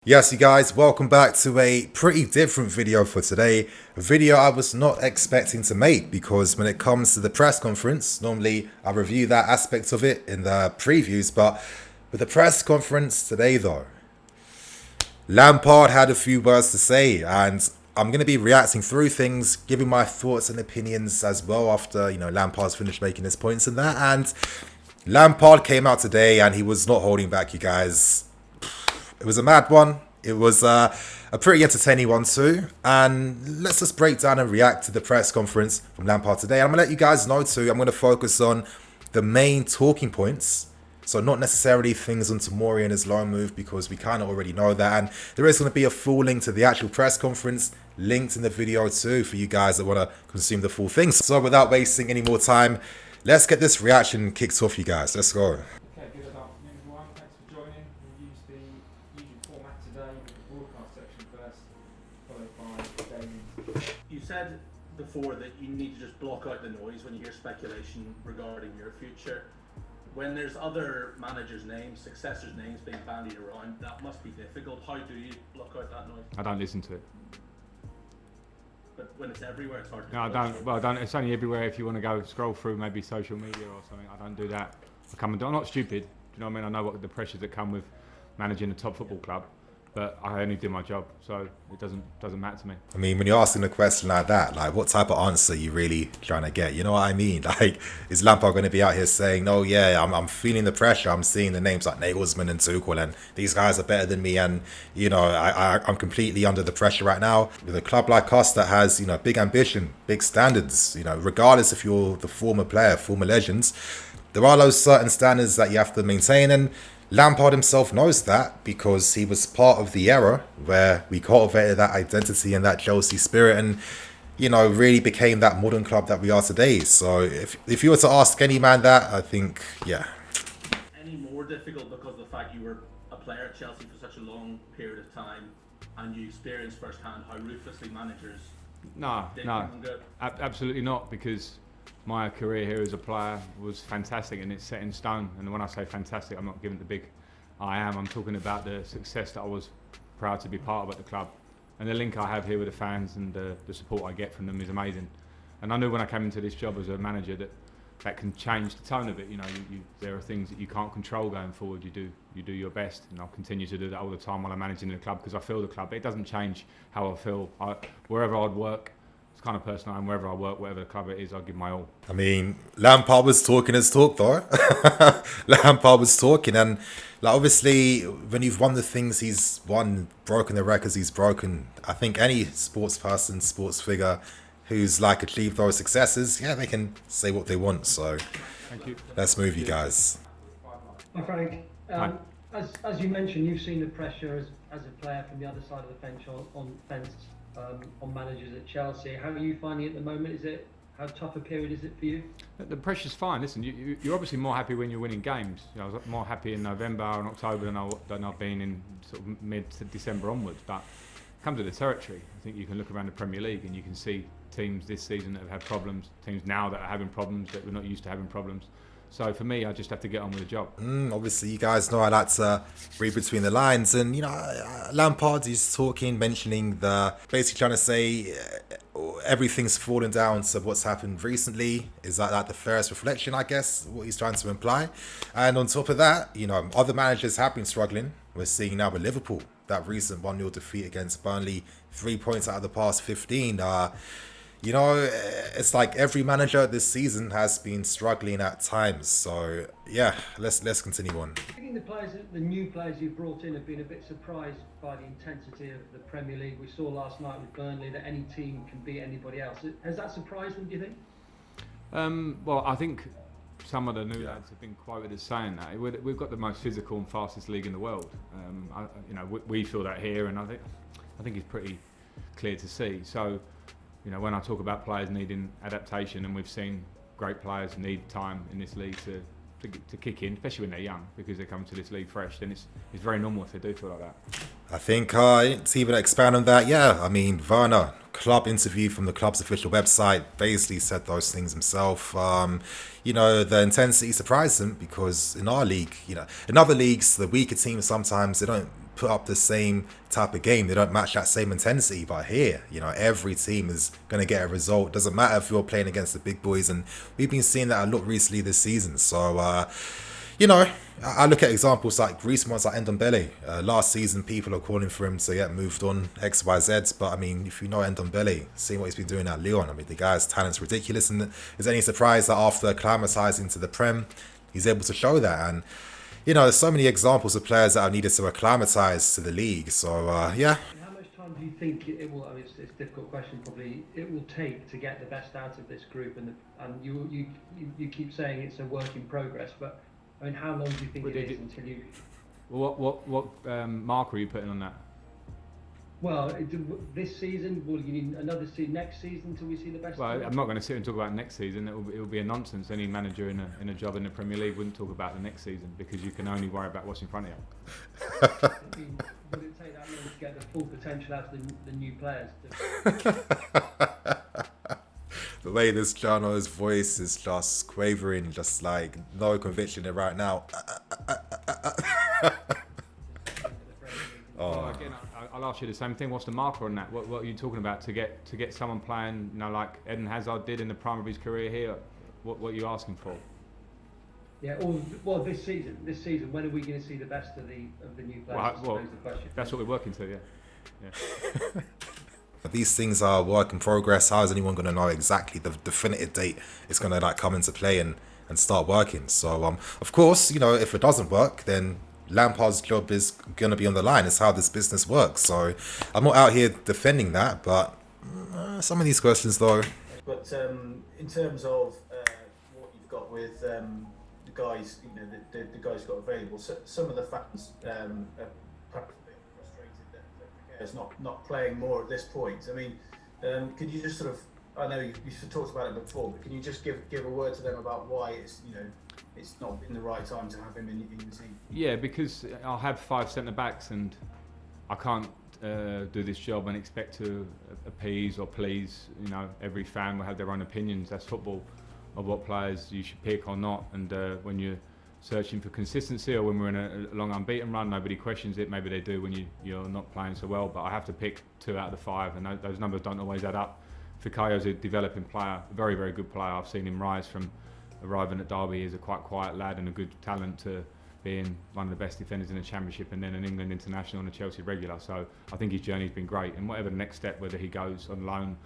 Yes, you guys, welcome back to a pretty different video for today. A video I was not expecting to make because when it comes to the press conference, normally I review that aspect of it in the previews, but with the press conference today though, Lampard had a few words to say and I'm going to be reacting through things, giving my thoughts and opinions as well after, Lampard's finished making his points and that. And Lampard came out today and he was not holding back, you guys. It was a mad one. It was a pretty entertaining one too. And let's just break down and react to the press conference from Lampard today. I'm going to let you guys know too, I'm going to focus on the main talking points. So not necessarily things on Tomori and his loan move because we kind of already know that. And there is going to be a full link to the actual press conference linked in the video too for you guys that want to consume the full thing. So without wasting any more time, let's get this reaction kicked off, you guys. Let's go. You said before that you need to just block out the noise when you hear speculation regarding your future. When there's other managers' names, successors' names being bandied around, that must be difficult. How do you block out that noise? I don't listen to it. But when it's everywhere, it's hard to No, I don't. Well, I don't. It's only everywhere. If you want to go scroll through maybe social media or something, I don't do that. I'm not stupid. Do you know what I mean? I know what the pressures that come with managing a top football club. But I only do my job, so it doesn't matter to me. I mean, when you're asking a question like that, like what type of answer are you really trying to get? You know what I mean? Like, is Lampard going to be out here saying, "No, yeah, I'm feeling the pressure. I'm seeing the names like Nagelsmann and Tuchel, and these guys are better than me, and I'm completely under the pressure right now." With a club like us that has big ambition, big standards, regardless if you're the former player, former legends, there are those certain standards that you have to maintain and. Lampard himself knows that because he was part of the era where we cultivated that identity and that Chelsea spirit and, really became that modern club that we are today. So if you were to ask any man that, I think, yeah. Any more difficult because of the fact you were a player at Chelsea for such a long period of time and you experienced firsthand how ruthlessly managers No, absolutely not, because my career here as a player was fantastic and it's set in stone. And when I say fantastic, I'm not giving the big I am. I'm talking about the success that I was proud to be part of at the club. And the link I have here with the fans and the support I get from them is amazing. And I knew when I came into this job as a manager that can change the tone of it. There are things that you can't control going forward. You do your best, and I'll continue to do that all the time while I'm managing the club because I feel the club. It doesn't change how I feel. Wherever I'd work, it's kind of person I am. Wherever I work, whatever the club it is, I'll give my all. I mean, Lampard was talking his talk though. Lampard was talking, and obviously when you've won the things he's won, broken the records he's broken, I think any sports person, sports figure who's achieved those successes, yeah, they can say what they want. So Thank you. Let's move, you guys. Hi Frank. Hi. As you mentioned, you've seen the pressure as a player from the other side of the fence on managers at Chelsea. How are you finding it at the moment? How tough a period is it for you? The pressure's fine. Listen, you're obviously more happy when you're winning games. I was more happy in November and October than I've been in sort of mid-December onwards. But it comes with the territory. I think you can look around the Premier League and you can see teams this season that have had problems, teams now that are having problems that we're not used to having problems. So for me, I just have to get on with the job. Obviously, you guys know I like to read between the lines, and Lampard is mentioning basically trying to say everything's fallen down to what's happened recently. Is that the fairest reflection, I guess, what he's trying to imply? And on top of that, other managers have been struggling. We're seeing now with Liverpool, that recent 1-0 defeat against Burnley, 3 points out of the past 15. It's like every manager this season has been struggling at times. So yeah, let's continue on. I think the new players you've brought in have been a bit surprised by the intensity of the Premier League. We saw last night with Burnley that any team can beat anybody else. Has that surprised them, do you think? Well, I think some of the new lads have been quoted as saying that we've got the most physical and fastest league in the world. We feel that here, and I think it's pretty clear to see. So. When I talk about players needing adaptation, and we've seen great players need time in this league to kick in, especially when they're young, because they come to this league fresh, then it's very normal if they do feel like that. I think to even expand on that, Werner, club interview from the club's official website, basically said those things himself. The intensity surprised him because in our league, in other leagues, the weaker teams sometimes they don't put up the same type of game. They don't match that same intensity. But here, you know, every team is going to get a result. Doesn't matter if you're playing against the big boys. And we've been seeing that a lot recently this season. So, you know, I look at examples like recent ones like Ndombele. Last season, people are calling for him to get moved on X, Y, Z. But I mean, if you know Ndombele, seeing what he's been doing at Lyon, I mean, the guy's talent's ridiculous. And is it any surprise that after acclimatizing to the Prem, he's able to show that? And you know, there's so many examples of players that are needed to acclimatise to the league. So, yeah. And how much time do you think it will? I mean, it's a difficult question. Probably it will take to get the best out of this group. And you keep saying it's a work in progress, but I mean, how long do you think it is until you? Well, what marker are you putting on that? Well, this season, will you need another next season until we see the best? Well, I'm not going to sit and talk about next season. It will be a nonsense. Any manager in a job in the Premier League wouldn't talk about the next season because you can only worry about what's in front of you. Would it take that long to get the full potential out of the new players? The way this Jano's voice is just quavering, just like no conviction in it right now. Well, again, I'll ask you the same thing. What's the marker on that? What are you talking about to get someone playing, you know, like Eden Hazard did in the prime of his career here? What are you asking for? Yeah, well, this season, when are we going to see the best of the new players? Well, that's what we're working to, yeah. These things are work in progress. How is anyone going to know exactly the definitive date it's going to like come into play and start working? So, of course, you know, if it doesn't work, then Lampard's job is going to be on the line. It's how this business works. So I'm not out here defending that, but some of these questions though. But in terms of what you've got with the guys, you know, the guys got available, so some of the fans are perhaps a bit frustrated that Piquet's not playing more at this point. I mean, could you just sort of, I know you've talked about it before, but can you just give a word to them about why it's, you know, it's not been the right time to have him in the team? Yeah, because I'll have 5 centre backs and I can't do this job and expect to appease or please, you know, every fan will have their own opinions. That's football, of what players you should pick or not. And when you're searching for consistency, or when we're in a long unbeaten run, nobody questions it. Maybe they do when you're not playing so well, but I have to pick 2 out of the 5, and those numbers don't always add up. Fikayo's a developing player, a very, very good player. I've seen him rise from arriving at Derby as a quite quiet lad and a good talent to being one of the best defenders in the Championship and then an England international and a Chelsea regular. So I think his journey's been great, and whatever the next step, whether he goes on loan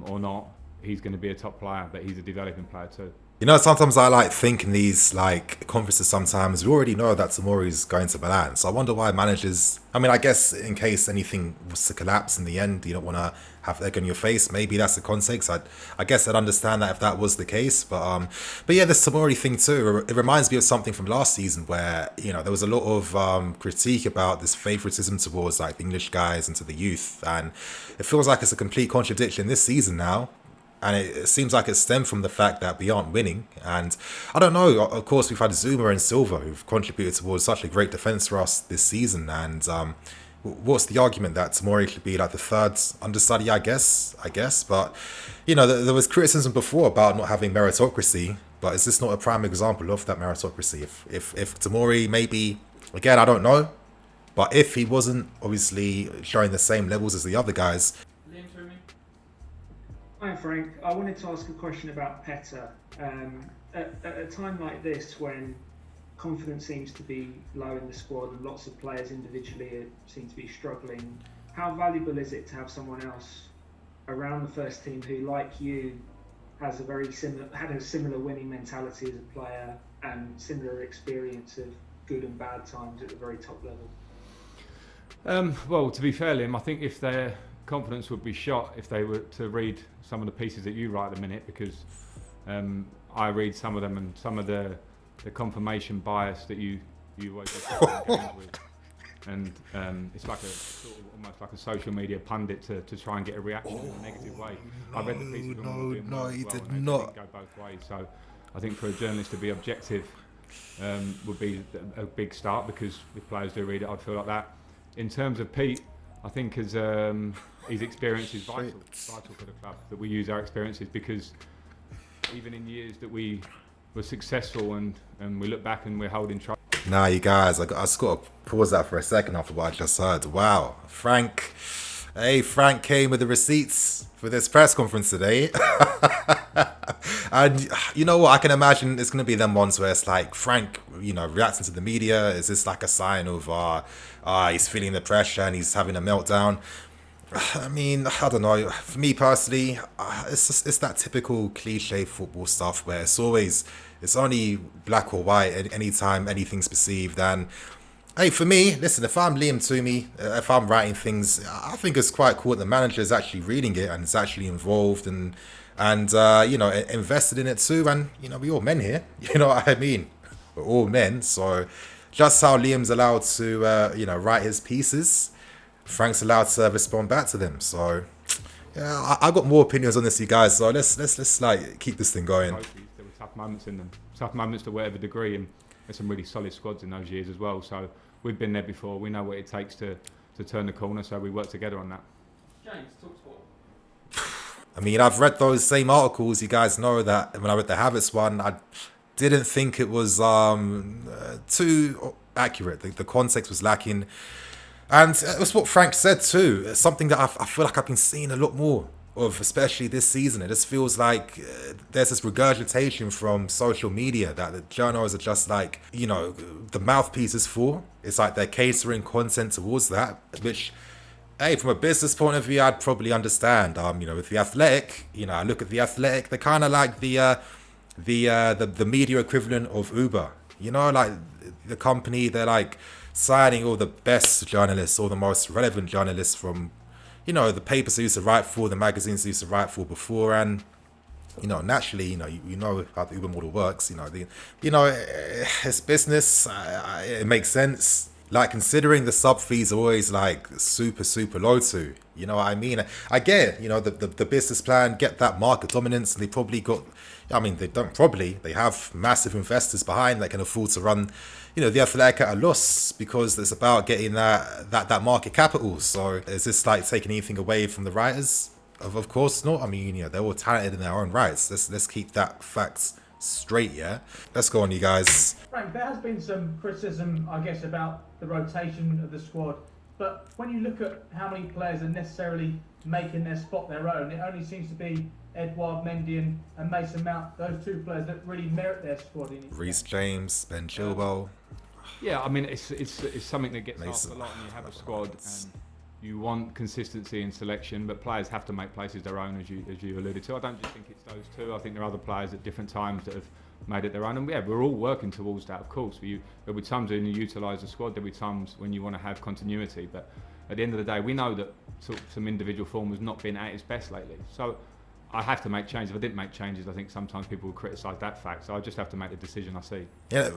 or not, he's going to be a top player, but he's a developing player too. You know, sometimes I like thinking these like conferences sometimes, we already know that Tomori's going to Milan. So I wonder why managers, I mean, I guess in case anything was to collapse in the end, you don't want to have egg on your face. Maybe that's the context. I guess I'd understand that if that was the case. But yeah, this Tomori thing too, it reminds me of something from last season where, you know, there was a lot of critique about this favoritism towards like the English guys and to the youth. And it feels like it's a complete contradiction this season now. And it seems like it stemmed from the fact that we aren't winning. And I don't know, of course, we've had Zuma and Silva who've contributed towards such a great defence for us this season. And what's the argument that Tomori should be like the third understudy, I guess. But, you know, there was criticism before about not having meritocracy. But is this not a prime example of that meritocracy? If Tomori maybe, again, I don't know. But if he wasn't obviously showing the same levels as the other guys. Hi Frank, I wanted to ask a question about Peta. At a time like this, when confidence seems to be low in the squad and lots of players individually seem to be struggling, how valuable is it to have someone else around the first team who, like you, has had a similar winning mentality as a player and similar experience of good and bad times at the very top level? Well, to be fair, Liam, I think if their confidence would be shot if they were to read some of the pieces that you write at the minute, because I read some of them, and some of the confirmation bias that you always engage with, and it's like a sort of almost like a social media pundit to try and get a reaction in a negative way. I read the piece of them No, he well, did and not. it didn't go both ways. So I think for a journalist to be objective would be a big start, because if players do read it, I'd feel like that. In terms of Pete, I think his experience is vital for the club, that we use our experiences, because even in years that we were successful and we look back and we're holding trophies, Nah, you guys, I just got to pause that for a second after what I just heard. Wow, Frank. Hey, Frank came with the receipts for this press conference today. And you know what? I can imagine it's going to be them ones where it's like Frank, reacting to the media. Is this like a sign of he's feeling the pressure and he's having a meltdown? I mean, I don't know. For me personally, it's that typical cliche football stuff where it's only black or white anytime anything's perceived. And hey, for me, listen, if I'm Liam Twomey, if I'm writing things, I think it's quite cool that the manager is actually reading it and is actually involved and invested in it too. And, we all men here, you know what I mean? We're all men. So just how Liam's allowed to, write his pieces, Frank's allowed to respond back to them. So, yeah, I got more opinions on this, you guys. So let's like keep this thing going. There were tough moments in them, tough moments to whatever degree, and there's some really solid squads in those years as well. So we've been there before. We know what it takes to turn the corner. So we work together on that. James, talk sport. I mean, I've read those same articles. You guys know that when I read the Havertz one, I didn't think it was too accurate. The context was lacking. And it was what Frank said too. It's something that I feel like I've been seeing a lot more of, especially this season. It just feels like there's this regurgitation from social media that the journals are just like, the mouthpieces for. It's like they're catering content towards that, which, hey, from a business point of view, I'd probably understand. With The Athletic, I look at The Athletic, they're kind of like the media equivalent of Uber. Like the company, they're like signing all the best journalists, all the most relevant journalists from, the papers they used to write for, the magazines they used to write for before, and naturally, you know how the Uber model works. It's business. It makes sense. Like, considering the sub fees are always like super low too. You know what I mean? I get, the business plan, get that market dominance, and they probably got. I mean, they have massive investors behind that can afford to run, The Athletic at a loss, because it's about getting that market capital. So is this like taking anything away from the writers? Of course not. I mean, they're all talented in their own rights. Let's keep that facts straight, yeah? Let's go on, you guys. Frank, there has been some criticism, I guess, about the rotation of the squad. But when you look at how many players are necessarily making their spot their own, it only seems to be Edouard Mendy and Mason Mount, those two players that really merit their squad. Reece James, Ben Chilwell. Yeah, I mean, it's something that gets asked a lot when you have a squad and you want consistency in selection, but players have to make places their own, as you alluded to. I don't just think it's those two. I think there are other players at different times that have made it their own. And yeah, we're all working towards that, of course. There'll be times when you utilise the squad, there'll be times when you want to have continuity. But at the end of the day, we know that some individual form has not been at its best lately. So I have to make changes. If I didn't make changes, I think sometimes people will criticise that fact. So I just have to make the decision I see. Yeah,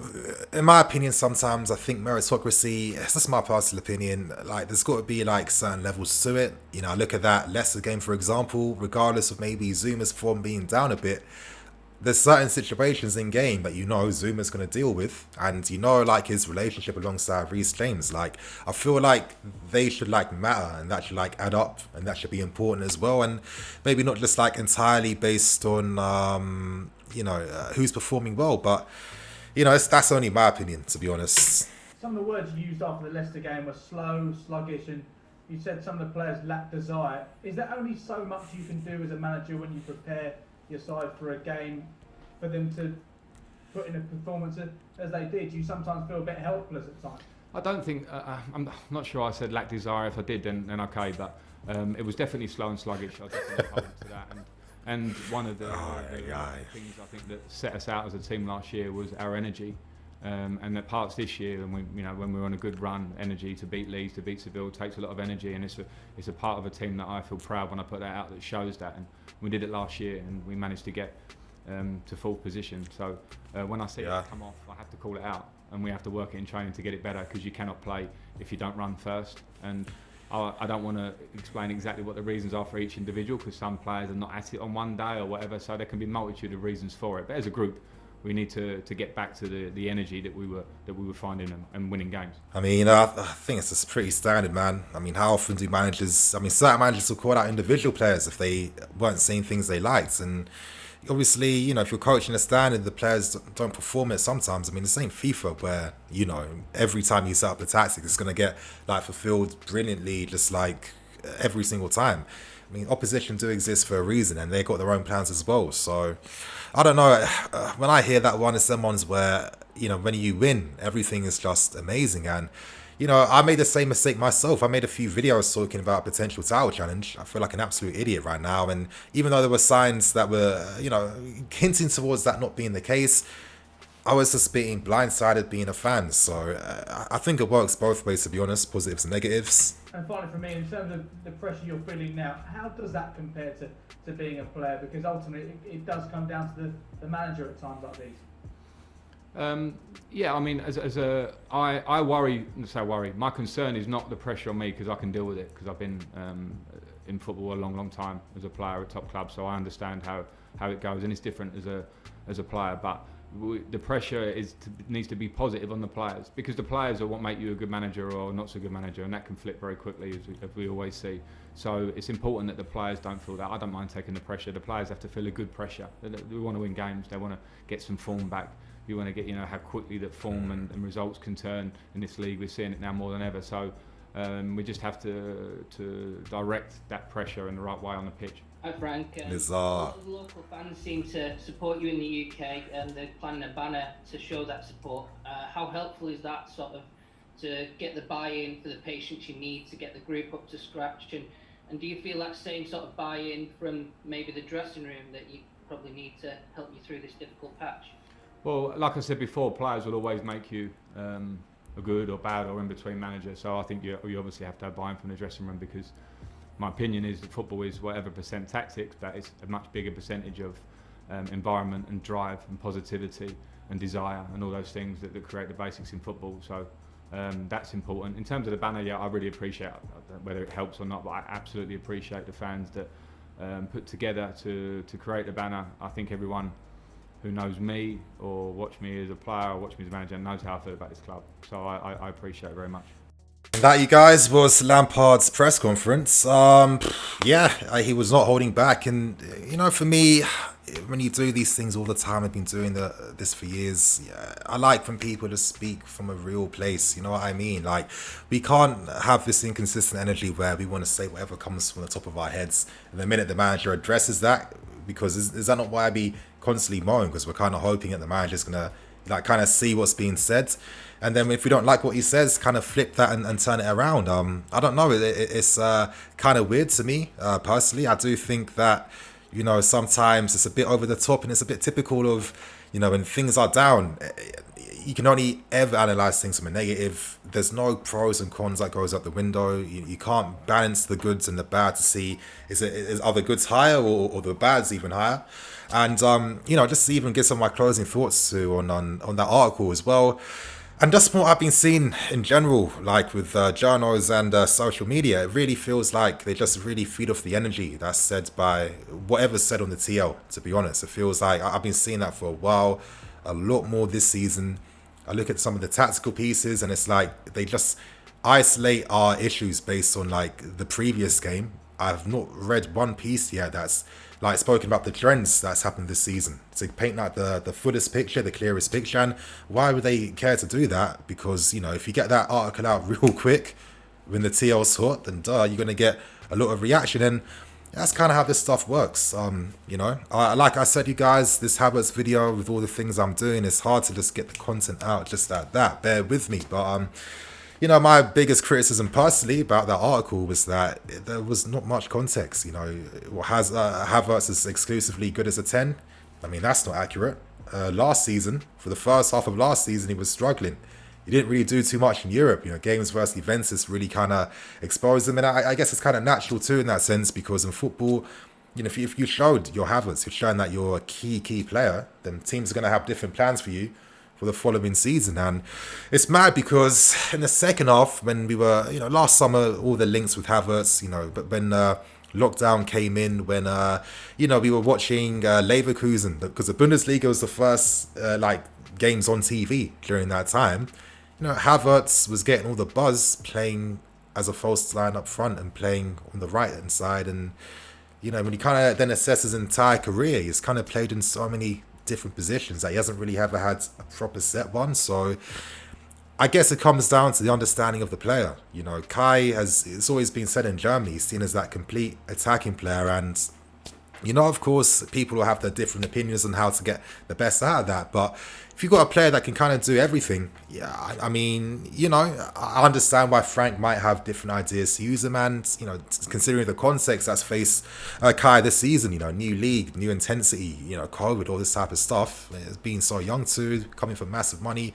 in my opinion, sometimes I think meritocracy, it's just my personal opinion, like there's got to be like certain levels to it. I look at that Leicester game, for example, regardless of maybe Zuma's form being down a bit, there's certain situations in game that Zuma's going to deal with, and like his relationship alongside Reece James, like I feel like they should like matter, and that should like add up, and that should be important as well, and maybe not just like entirely based on who's performing well, but that's only my opinion, to be honest. Some of the words you used after the Leicester game were slow, sluggish, and you said some of the players lack desire. Is there only so much you can do as a manager when you prepare your side for a game, for them to put in a performance as they did? You sometimes feel a bit helpless at times. I don't think, I'm not sure I said lack desire. If I did, then okay, but it was definitely slow and sluggish. I definitely hold to that. And one of the things I think that set us out as a team last year was our energy. And the parts this year, and when we're on a good run, energy to beat Leeds, to beat Seville takes a lot of energy, and it's a part of a team that I feel proud when I put that out, that shows that. And we did it last year, and we managed to get to full position. So when I see it come off, I have to call it out, and we have to work it in training to get it better, because you cannot play if you don't run first. And I don't want to explain exactly what the reasons are for each individual, because some players are not at it on one day or whatever. So there can be a multitude of reasons for it. But as a group, we need to get back to the energy that we were finding and winning games. I mean, I think it's just pretty standard, man. I mean, how often do certain managers will call out individual players if they weren't seeing things they liked, and obviously, you know, if you're coaching a standard, the players don't perform it sometimes. I mean, this ain't FIFA where, you know, every time you set up the tactic, it's going to get like fulfilled brilliantly, just like every single time. I mean, opposition do exist for a reason, and they got their own plans as well. So, I don't know. When I hear that one, it's some ones where, you know, when you win, everything is just amazing. And, you know, I made the same mistake myself. I made a few videos talking about potential title challenge. I feel like an absolute idiot right now. And even though there were signs that were, you know, hinting towards that not being the case, I was just being blindsided being a fan. So I think it works both ways, to be honest, positives and negatives. And finally for me, in terms of the pressure you're feeling now, how does that compare to being a player? Because ultimately it does come down to the manager at times like these. Yeah, I mean, I worry, my concern is not the pressure on me, because I can deal with it, because I've been in football a long time as a player at top clubs, so I understand how it goes, and it's different as a player, but the pressure needs to be positive on the players, because the players are what make you a good manager or not so good manager, and that can flip very quickly, as we always see. So it's important that the players don't feel that. I don't mind taking the pressure. The players have to feel a good pressure. They want to win games. They want to get some form back. You want to get, you know, how quickly that form and results can turn in this league. We're seeing it now more than ever. So we just have to direct that pressure in the right way on the pitch. Hi Frank. A lot of local fans seem to support you in the UK, and they're planning a banner to show that support. How helpful is that sort of to get the buy-in for the patience you need to get the group up to scratch? And do you feel that same sort of buy-in from maybe the dressing room that you probably need to help you through this difficult patch? Well, like I said before, players will always make you a good or bad or in-between manager. So I think you obviously have to have buy-in from the dressing room, because my opinion is that football is whatever percent tactics, but it's a much bigger percentage of environment and drive and positivity and desire and all those things that create the basics in football. So that's important. In terms of the banner, yeah, I really appreciate whether it helps or not, but I absolutely appreciate the fans that put together to create the banner. I think everyone who knows me or watch me as a player or watch me as a manager knows how I feel about this club. So I appreciate it very much. And that, you guys, was Lampard's press conference. Yeah, he was not holding back. And, you know, for me, when you do these things all the time, I've been doing this for years, yeah, I like when people just speak from a real place, you know what I mean? Like, we can't have this inconsistent energy where we want to say whatever comes from the top of our heads. And the minute the manager addresses that, because is that not why I be constantly mowing? Because we're kind of hoping that the manager's going to like kind of see what's being said. And then if we don't like what he says, kind of flip that and turn it around. I don't know. It's kind of weird to me, personally. I do think that, you know, sometimes it's a bit over the top and it's a bit typical of, you know, when things are down, you can only ever analyze things from a negative. There's no pros and cons that goes out the window. You can't balance the goods and the bad to see are the goods higher or the bad's even higher. And, you know, just to even give some of my closing thoughts to on that article as well. And just what I've been seeing in general, like with journals and social media, it really feels like they just really feed off the energy that's said by whatever's said on the TL, to be honest. It feels like I've been seeing that for a while, a lot more this season. I look at some of the tactical pieces and it's like they just isolate our issues based on like the previous game. I've not read one piece yet that's like spoken about the trends that's happened this season, to paint like the fullest picture, the clearest picture. And why would they care to do that? Because, you know, if you get that article out real quick when the TL's hot, then you're going to get a lot of reaction. And that's kind of how this stuff works. You know, like I said, you guys, this Havertz video with all the things I'm doing, it's hard to just get the content out just like that. Bear with me. But you know, my biggest criticism personally about that article was that there was not much context. You know, Havertz is exclusively good as a 10. I mean, that's not accurate. Last season, for the first half of last season, he was struggling. He didn't really do too much in Europe. You know, games versus Juventus really kind of exposed him. And I guess it's kind of natural too in that sense, because in football, you know, if you showed your Havertz, you're showing that you're a key player, then teams are going to have different plans for you for the following season. And it's mad because in the second half, when we were, you know, last summer, all the links with Havertz, you know, but when lockdown came in, when, you know, we were watching Leverkusen, because the Bundesliga was the first, like, games on TV during that time. You know, Havertz was getting all the buzz playing as a false line up front and playing on the right-hand side. And you know, when you kind of then assess his entire career, he's kind of played in so many different positions that he hasn't really ever had a proper set one. So I guess it comes down to the understanding of the player. You know, Kai it's always been said in Germany, he's seen as that complete attacking player, and you know, of course, people will have their different opinions on how to get the best out of that. But if you've got a player that can kind of do everything, yeah, I mean, you know, I understand why Frank might have different ideas to use him. And, you know, considering the context that's faced Kai this season, you know, new league, new intensity, you know, COVID, all this type of stuff, being so young too, coming for massive money.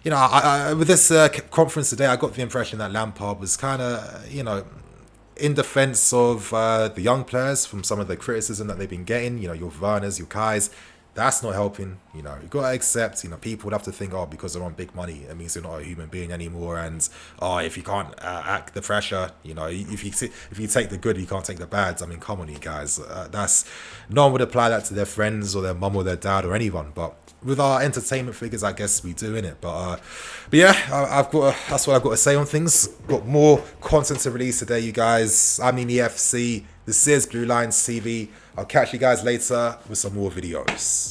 You know, with this conference today, I got the impression that Lampard was kind of, you know, in defense of the young players from some of the criticism that they've been getting, you know, your Werners, your Kais, that's not helping. You know, you got to accept, you know, people would have to think, oh, because they're on big money, it means they're not a human being anymore. And, oh, if you can't act the pressure, you know, if you take the good, you can't take the bads. I mean, come on, you guys. No one would apply that to their friends or their mum or their dad or anyone. But with our entertainment figures, I guess we do, innit? But yeah, that's what I've got to say on things. Got more content to release today, you guys. I mean, EFC. This is Blue Lions TV. I'll catch you guys later with some more videos.